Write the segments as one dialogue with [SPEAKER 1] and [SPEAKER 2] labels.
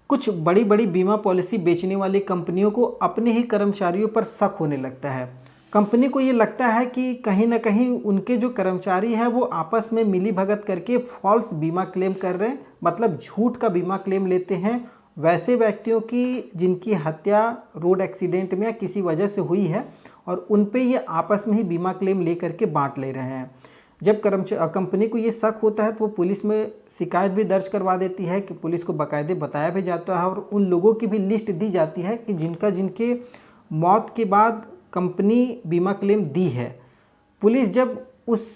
[SPEAKER 1] कुछ बड़ी बड़ी बीमा पॉलिसी बेचने वाली कंपनियों को अपने ही कर्मचारियों पर शक होने लगता है। कंपनी को ये लगता है कि कहीं ना कहीं उनके जो कर्मचारी हैं वो आपस में मिली भगत करके फॉल्स बीमा क्लेम कर रहे हैं, मतलब झूठ का बीमा क्लेम लेते हैं वैसे व्यक्तियों की जिनकी हत्या रोड एक्सीडेंट में या किसी वजह से हुई है, और उन पे ये आपस में ही बीमा क्लेम ले करके बांट ले रहे हैं। जब कंपनी को ये शक होता है तो वो पुलिस में शिकायत भी दर्ज करवा देती है कि पुलिस को बाकायदे बताया भी जाता है और उन लोगों की भी लिस्ट दी जाती है कि जिनके मौत के बाद कंपनी बीमा क्लेम दी है। पुलिस जब उस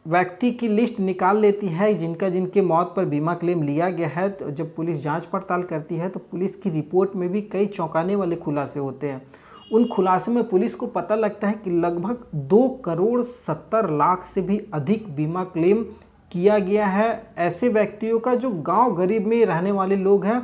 [SPEAKER 1] व्यक्ति की लिस्ट निकाल लेती है जिनके मौत पर बीमा क्लेम लिया गया है, तो जब पुलिस जांच पड़ताल करती है तो पुलिस की रिपोर्ट में भी कई चौंकाने वाले खुलासे होते हैं। उन खुलासों में पुलिस को पता लगता है कि लगभग 2,70,00,000 से भी अधिक बीमा क्लेम किया गया है ऐसे व्यक्तियों का जो गांव गरीब में रहने वाले लोग हैं।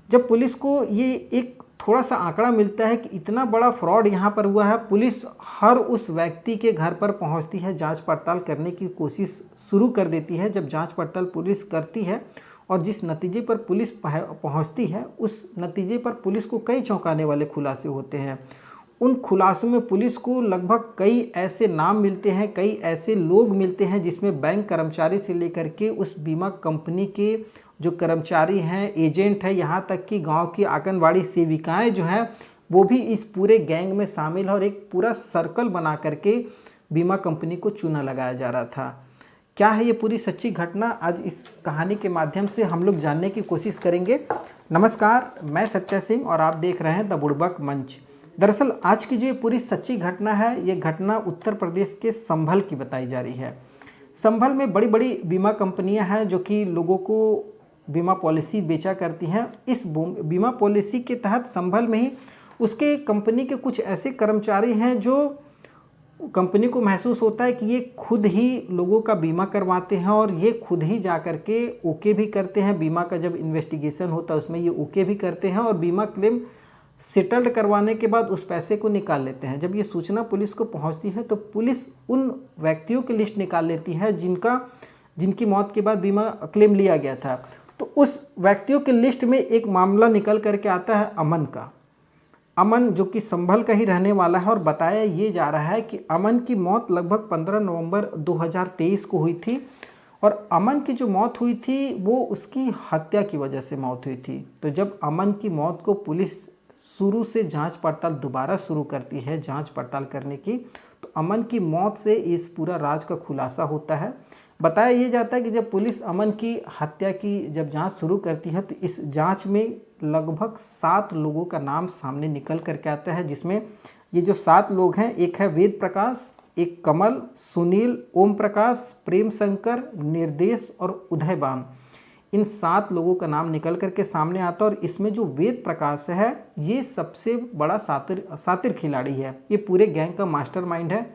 [SPEAKER 1] जब पुलिस को ये एक थोड़ा सा आंकड़ा मिलता है कि इतना बड़ा फ्रॉड यहाँ पर हुआ है, पुलिस हर उस व्यक्ति के घर पर पहुँचती है, जांच पड़ताल करने की कोशिश शुरू कर देती है। जब जांच पड़ताल पुलिस करती है और जिस नतीजे पर पुलिस पहुंचती है उस नतीजे पर पुलिस को कई चौंकाने वाले खुलासे होते हैं। उन खुलासों में पुलिस को लगभग कई ऐसे नाम मिलते हैं, कई ऐसे लोग मिलते हैं जिसमें बैंक कर्मचारी से लेकर के उस बीमा कंपनी के जो कर्मचारी हैं, एजेंट हैं, यहाँ तक कि गांव की आंगनवाड़ी सेविकाएं जो हैं वो भी इस पूरे गैंग में शामिल है और एक पूरा सर्कल बना करके बीमा कंपनी को चूना लगाया जा रहा था। क्या है ये पूरी सच्ची घटना, आज इस कहानी के माध्यम से हम लोग जानने की कोशिश करेंगे। नमस्कार, मैं सत्या सिंह और आप देख रहे हैं द बुड़बक मंच। दरअसल आज की जो ये पूरी सच्ची घटना है, ये घटना उत्तर प्रदेश के संभल की बताई जा रही है। संभल में बड़ी बड़ी बीमा कंपनियां हैं जो कि लोगों को बीमा पॉलिसी बेचा करती हैं। इस बीमा पॉलिसी के तहत संभल में ही उसके कंपनी के कुछ ऐसे कर्मचारी हैं जो कंपनी को महसूस होता है कि ये खुद ही लोगों का बीमा करवाते हैं और ये खुद ही जा कर के ओके भी करते हैं। बीमा का जब इन्वेस्टिगेशन होता है उसमें ये ओके भी करते हैं और बीमा क्लेम सेटल्ड करवाने के बाद उस पैसे को निकाल लेते हैं। जब ये सूचना पुलिस को पहुंचती है तो पुलिस उन व्यक्तियों की लिस्ट निकाल लेती है जिनकी मौत के बाद बीमा क्लेम लिया गया था। तो उस व्यक्तियों की लिस्ट में एक मामला निकल करके आता है अमन का। अमन जो कि संभल का ही रहने वाला है और बताया ये जा रहा है कि अमन की मौत लगभग 15 नवंबर 2023 को हुई थी और अमन की जो मौत हुई थी वो उसकी हत्या की वजह से मौत हुई थी। तो जब अमन की मौत को पुलिस शुरू से जांच पड़ताल दोबारा शुरू करती है जांच पड़ताल करने की, तो अमन की मौत से इस पूरा राज का खुलासा होता है। बताया ये जाता है कि जब पुलिस अमन की हत्या की जब जांच शुरू करती है तो इस जांच में लगभग 7 लोगों का नाम सामने निकल करके आता है, जिसमें ये जो 7 लोग हैं, एक है वेद प्रकाश, एक कमल, सुनील, ओम प्रकाश, प्रेम शंकर, निर्देश और उदयबान। इन 7 लोगों का नाम निकल करके सामने आता है और इसमें जो वेद प्रकाश है ये सबसे बड़ा सातिर खिलाड़ी है, ये पूरे गैंग का मास्टरमाइंड है।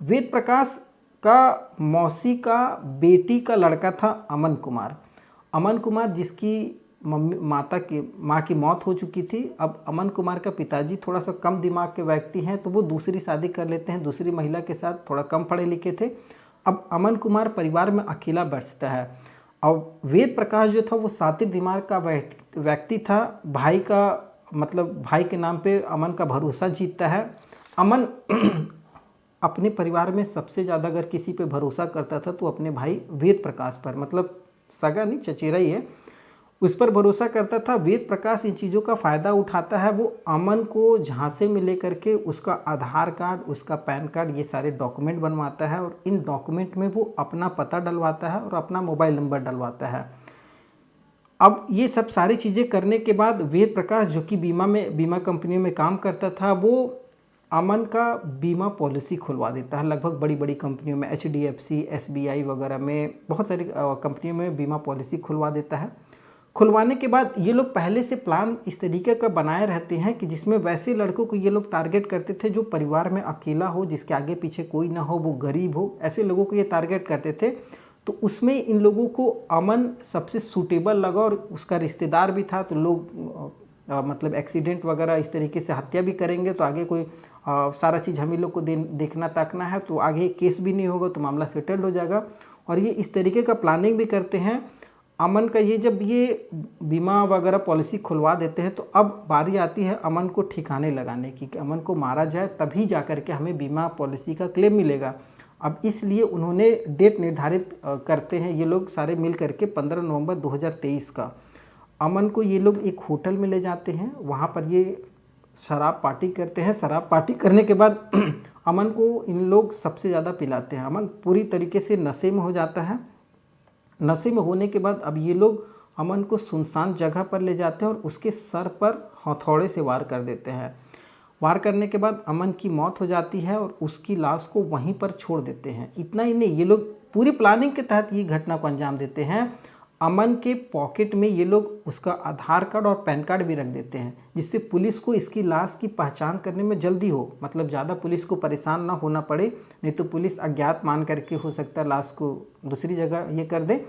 [SPEAKER 1] वेद प्रकाश का मौसी का बेटी का लड़का था अमन कुमार। अमन कुमार जिसकी माँ की मौत हो चुकी थी। अब अमन कुमार का पिताजी थोड़ा सा कम दिमाग के व्यक्ति हैं तो वो दूसरी शादी कर लेते हैं, दूसरी महिला के साथ, थोड़ा कम पढ़े लिखे थे। अब अमन कुमार परिवार में अकेला बचता है और वेद प्रकाश जो था वो सातिर दिमाग का व्यक्ति था। भाई के नाम पे अमन का भरोसा जीतता है। अमन अपने परिवार में सबसे ज़्यादा अगर किसी पे भरोसा करता था तो अपने भाई वेद प्रकाश पर, मतलब सगा नहीं चचेरा ही है, उस पर भरोसा करता था। वेद प्रकाश इन चीज़ों का फ़ायदा उठाता है। वो अमन को झांसे में लेकर के उसका आधार कार्ड, उसका पैन कार्ड, ये सारे डॉक्यूमेंट बनवाता है और इन डॉक्यूमेंट में वो अपना पता डलवाता है और अपना मोबाइल नंबर डलवाता है। अब ये सब सारी चीज़ें करने के बाद वेद प्रकाश जो कि बीमा कंपनी में काम करता था, वो अमन का बीमा पॉलिसी खुलवा देता है। लगभग बड़ी बड़ी कंपनियों में, HDFC, SBI वगैरह में, बहुत सारी कंपनियों में बीमा पॉलिसी खुलवा देता है। खुलवाने के बाद ये लोग पहले से प्लान इस तरीके का बनाए रहते हैं कि जिसमें वैसे लड़कों को ये लोग टारगेट करते थे जो परिवार में अकेला हो, जिसके आगे पीछे कोई ना हो, वो गरीब हो, ऐसे लोगों को ये टारगेट करते थे। तो उसमें इन लोगों को अमन सबसे सूटेबल लगा और उसका रिश्तेदार भी था। तो लोग मतलब एक्सीडेंट वगैरह इस तरीके से हत्या भी करेंगे तो आगे कोई सारा चीज़ हम ही लोग को देखना ताकना है, तो आगे केस भी नहीं होगा तो मामला सेटल्ड हो जाएगा। और ये इस तरीके का प्लानिंग भी करते हैं। अमन का ये जब ये बीमा वगैरह पॉलिसी खुलवा देते हैं तो अब बारी आती है अमन को ठिकाने लगाने की कि अमन को मारा जाए तभी जा कर के हमें बीमा पॉलिसी का क्लेम मिलेगा। अब इसलिए उन्होंने डेट निर्धारित करते हैं ये लोग सारे मिल करके 15 नवंबर 2023 का। अमन को ये लोग एक होटल में ले जाते हैं, वहाँ पर ये शराब पार्टी करते हैं। शराब पार्टी करने के बाद अमन को इन लोग सबसे ज़्यादा पिलाते हैं। अमन पूरी तरीके से नशे में हो जाता है। नशे में होने के बाद अब ये लोग अमन को सुनसान जगह पर ले जाते हैं और उसके सर पर हथौड़े से वार कर देते हैं। वार करने के बाद अमन की मौत हो जाती है और उसकी लाश को वहीं पर छोड़ देते हैं। इतना ही नहीं, ये लोग पूरी प्लानिंग के तहत ये घटना को अंजाम देते हैं। अमन के पॉकेट में ये लोग उसका आधार कार्ड और पैन कार्ड भी रख देते हैं, जिससे पुलिस को इसकी लाश की पहचान करने में जल्दी हो, मतलब ज़्यादा पुलिस को परेशान ना होना पड़े। नहीं तो पुलिस अज्ञात मान करके हो सकता है लाश को दूसरी जगह ये कर दे।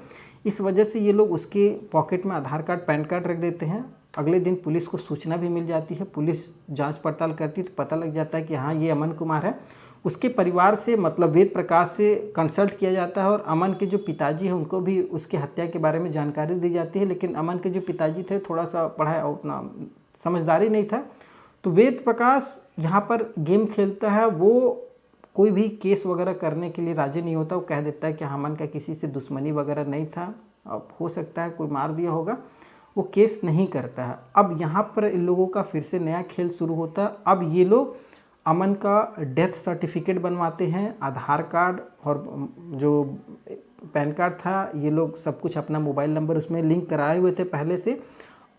[SPEAKER 1] इस वजह से ये लोग उसके पॉकेट में आधार कार्ड पैन कार्ड रख देते हैं। अगले दिन पुलिस को सूचना भी मिल जाती है। पुलिस जांच पड़ताल करती है तो पता लग जाता है कि हाँ ये अमन कुमार है। उसके परिवार से मतलब वेद प्रकाश से कंसल्ट किया जाता है और अमन के जो पिताजी हैं उनको भी उसकी हत्या के बारे में जानकारी दी जाती है। लेकिन अमन के जो पिताजी थे थोड़ा सा पढ़ाई उतना समझदारी नहीं था, तो वेद प्रकाश यहाँ पर गेम खेलता है। वो कोई भी केस वगैरह करने के लिए राजी नहीं होता। वो कह देता है कि अमन का किसी से दुश्मनी वगैरह नहीं था, अब हो सकता है कोई मार दिया होगा। वो केस नहीं करता है। अब यहाँ पर इन लोगों का फिर से नया खेल शुरू होता है। अब ये लोग अमन का डेथ सर्टिफिकेट बनवाते हैं, आधार कार्ड और जो पैन कार्ड था ये लोग सब कुछ अपना मोबाइल नंबर उसमें लिंक कराए हुए थे पहले से।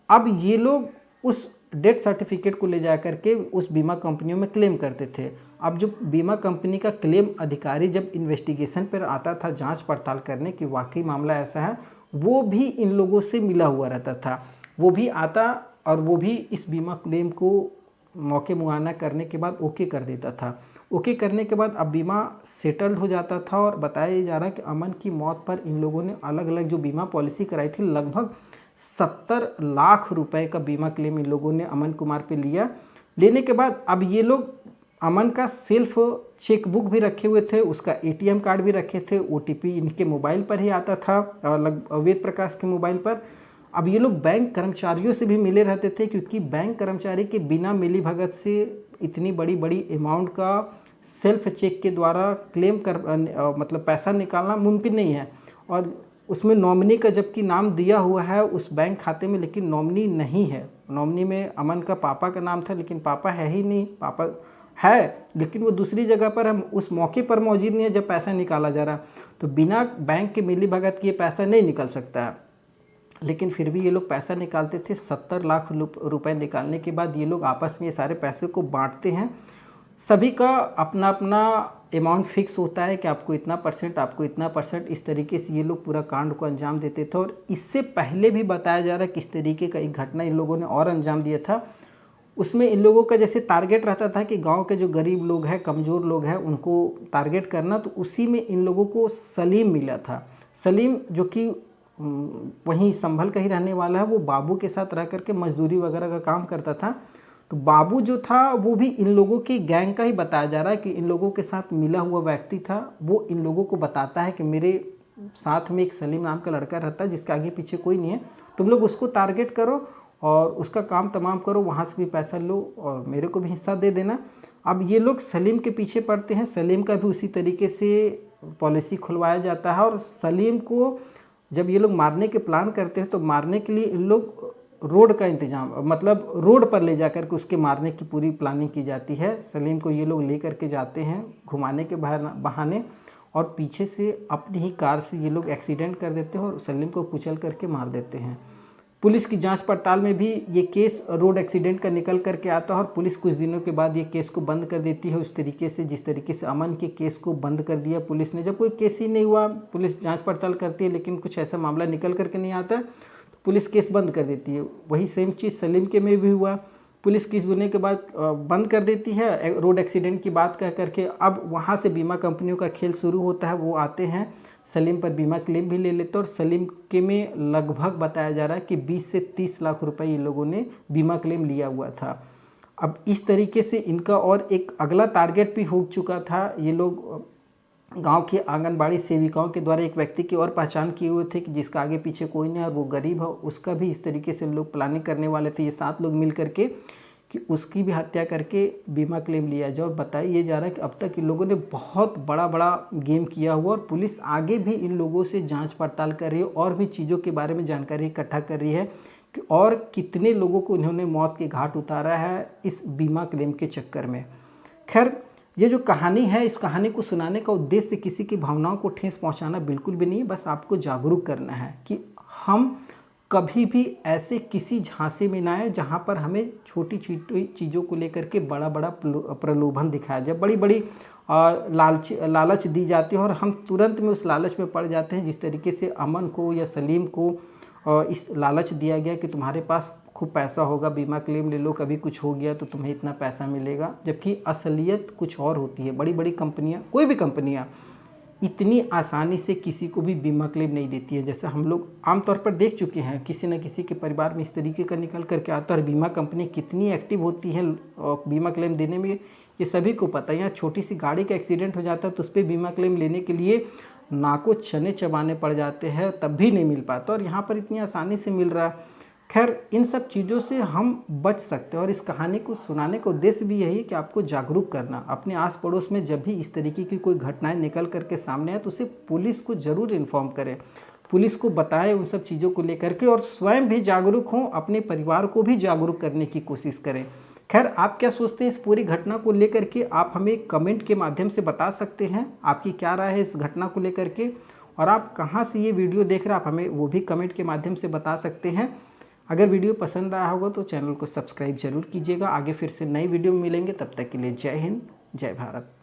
[SPEAKER 1] अब ये लोग उस डेथ सर्टिफिकेट को ले जा करके उस बीमा कंपनियों में क्लेम करते थे। अब जो बीमा कंपनी का क्लेम अधिकारी जब इन्वेस्टिगेशन पर आता था जांच पड़ताल करने कि वाकई मामला ऐसा है, वो भी इन लोगों से मिला हुआ रहता था। वो भी आता और वो भी इस बीमा क्लेम को मौके मुआयना करने के बाद ओके कर देता था। ओके करने के बाद अब बीमा सेटल्ड हो जाता था और बताया जा रहा है कि अमन की मौत पर इन लोगों ने अलग अलग जो बीमा पॉलिसी कराई थी लगभग 70 लाख रुपए का बीमा क्लेम इन लोगों ने अमन कुमार पे लिया। लेने के बाद अब ये लोग अमन का सेल्फ चेकबुक भी रखे हुए थे, उसका एटीएम कार्ड भी रखे थे। ओटीपी इनके मोबाइल पर ही आता था, वेद प्रकाश के मोबाइल पर। अब ये लोग बैंक कर्मचारियों से भी मिले रहते थे, क्योंकि बैंक कर्मचारी के बिना मिली भगत से इतनी बड़ी बड़ी अमाउंट का सेल्फ चेक के द्वारा क्लेम कर मतलब पैसा निकालना मुमकिन नहीं है। और उसमें नॉमिनी का जबकि नाम दिया हुआ है उस बैंक खाते में, लेकिन नॉमिनी नहीं है। नॉमिनी में अमन का पापा का नाम था, लेकिन पापा है ही नहीं। पापा है लेकिन वो दूसरी जगह पर हम उस मौके पर मौजूद नहीं है जब पैसा निकाला जा रहा। तो बिना बैंक के मिली भगत के पैसा नहीं निकल सकता है। लेकिन फिर भी ये लोग पैसा निकालते थे। 70 लाख रुपए निकालने के बाद ये लोग आपस में ये सारे पैसे को बांटते हैं। सभी का अपना अपना अमाउंट फिक्स होता है कि आपको इतना परसेंट, आपको इतना परसेंट। इस तरीके से ये लोग पूरा कांड को अंजाम देते थे। और इससे पहले भी बताया जा रहा है किस तरीके का एक घटना इन लोगों ने और अंजाम दिया था। उसमें इन लोगों का जैसे टारगेट रहता था कि गांव के जो गरीब लोग हैं, कमज़ोर लोग हैं, उनको टारगेट करना। तो उसी में इन लोगों को सलीम मिला था। सलीम जो कि वहीं संभल का ही रहने वाला है, वो बाबू के साथ रह करके मजदूरी वगैरह का काम करता था। तो बाबू जो था वो भी इन लोगों की गैंग का ही बताया जा रहा है कि इन लोगों के साथ मिला हुआ व्यक्ति था। वो इन लोगों को बताता है कि मेरे साथ में एक सलीम नाम का लड़का रहता है जिसके आगे पीछे कोई नहीं है, तुम लोग उसको टारगेट करो और उसका काम तमाम करो, वहाँ से भी पैसा लो और मेरे को भी हिस्सा दे देना। अब ये लोग सलीम के पीछे पड़ते हैं। सलीम का भी उसी तरीके से पॉलिसी खुलवाया जाता है। और सलीम को जब ये लोग मारने के प्लान करते हैं तो मारने के लिए इन लोग रोड का इंतजाम, मतलब रोड पर ले जाकर के उसके मारने की पूरी प्लानिंग की जाती है। सलीम को ये लोग ले करके जाते हैं घुमाने के बहाने और पीछे से अपनी ही कार से ये लोग एक्सीडेंट कर देते हैं और सलीम को कुचल करके मार देते हैं। पुलिस की जांच पड़ताल में भी ये केस रोड एक्सीडेंट का निकल करके आता है और पुलिस कुछ दिनों के बाद ये केस को बंद कर देती है उस तरीके से जिस तरीके से अमन के केस को बंद कर दिया पुलिस ने। जब कोई केस ही नहीं हुआ, पुलिस जांच पड़ताल करती है लेकिन कुछ ऐसा मामला निकल करके नहीं आता तो पुलिस केस बंद कर देती है। वही सेम चीज़ सलीम के में भी हुआ। पुलिस केस होने के बाद बंद कर देती है रोड एक्सीडेंट की बात कह करके। अब वहाँ से बीमा कंपनियों का खेल शुरू होता है। वो आते हैं, सलीम पर बीमा क्लेम भी ले लेते हैं और सलीम के में लगभग बताया जा रहा है कि 20 से 30 लाख रुपए ये लोगों ने बीमा क्लेम लिया हुआ था। अब इस तरीके से इनका और एक अगला टारगेट भी हो चुका था। ये लोग गांव की आंगनबाड़ी सेविकाओं के द्वारा एक व्यक्ति की और पहचान किए हुए थे कि जिसका आगे पीछे कोई नहीं और वो गरीब है, उसका भी इस तरीके से लोग प्लानिंग करने वाले थे, ये 7 लोग मिल करके, कि उसकी भी हत्या करके बीमा क्लेम लिया जाए। और बताया ये जा रहा है कि अब तक इन लोगों ने बहुत बड़ा बड़ा गेम किया हुआ और पुलिस आगे भी इन लोगों से जांच पड़ताल कर रही है और भी चीज़ों के बारे में जानकारी इकट्ठा कर रही है कि और कितने लोगों को इन्होंने मौत के घाट उतारा है इस बीमा क्लेम के चक्कर में। खैर, ये जो कहानी है, इस कहानी को सुनाने का उद्देश्य किसी की भावनाओं को ठेस पहुंचाना बिल्कुल भी नहीं है, बस आपको जागरूक करना है कि हम कभी भी ऐसे किसी झांसे में ना आए जहाँ पर हमें छोटी छोटी चीज़ों को लेकर के बड़ा बड़ा प्रलोभन दिखाया जाए, बड़ी बड़ी लालच दी जाती है और हम तुरंत में उस लालच में पड़ जाते हैं। जिस तरीके से अमन को या सलीम को इस लालच दिया गया कि तुम्हारे पास खूब पैसा होगा, बीमा क्लेम ले लो, कभी कुछ हो गया तो तुम्हें इतना पैसा मिलेगा, जबकि असलियत कुछ और होती है। बड़ी बड़ी कंपनियां, कोई भी कंपनियां इतनी आसानी से किसी को भी बीमा क्लेम नहीं देती है। जैसे हम लोग आमतौर पर देख चुके हैं, किसी न किसी के परिवार में इस तरीके का निकल करके आता है और बीमा कंपनी कितनी एक्टिव होती है बीमा क्लेम देने में, ये सभी को पता है। यहाँ छोटी सी गाड़ी का एक्सीडेंट हो जाता है तो उस पर बीमा क्लेम लेने के लिए नाको चने चबाने पड़ जाते हैं, तब भी नहीं मिल पाता, और यहाँ पर इतनी आसानी से मिल रहा है। खैर, इन सब चीज़ों से हम बच सकते हैं और इस कहानी को सुनाने का उद्देश्य भी यही है कि आपको जागरूक करना। अपने आस पड़ोस में जब भी इस तरीके की कोई घटनाएं निकल करके सामने आए तो उसे पुलिस को ज़रूर इन्फॉर्म करें, पुलिस को बताएं उन सब चीज़ों को लेकर के, और स्वयं भी जागरूक हों, अपने परिवार को भी जागरूक करने की कोशिश करें। खैर, आप क्या सोचते हैं इस पूरी घटना को लेकर के, आप हमें कमेंट के माध्यम से बता सकते हैं आपकी क्या राय है इस घटना को लेकर के, और आप कहाँ से ये वीडियो देख रहे हैं आप हमें वो भी कमेंट के माध्यम से बता सकते हैं। अगर वीडियो पसंद आया होगा तो चैनल को सब्सक्राइब जरूर कीजिएगा। आगे फिर से नई वीडियो में मिलेंगे, तब तक के लिए जय हिंद, जय भारत।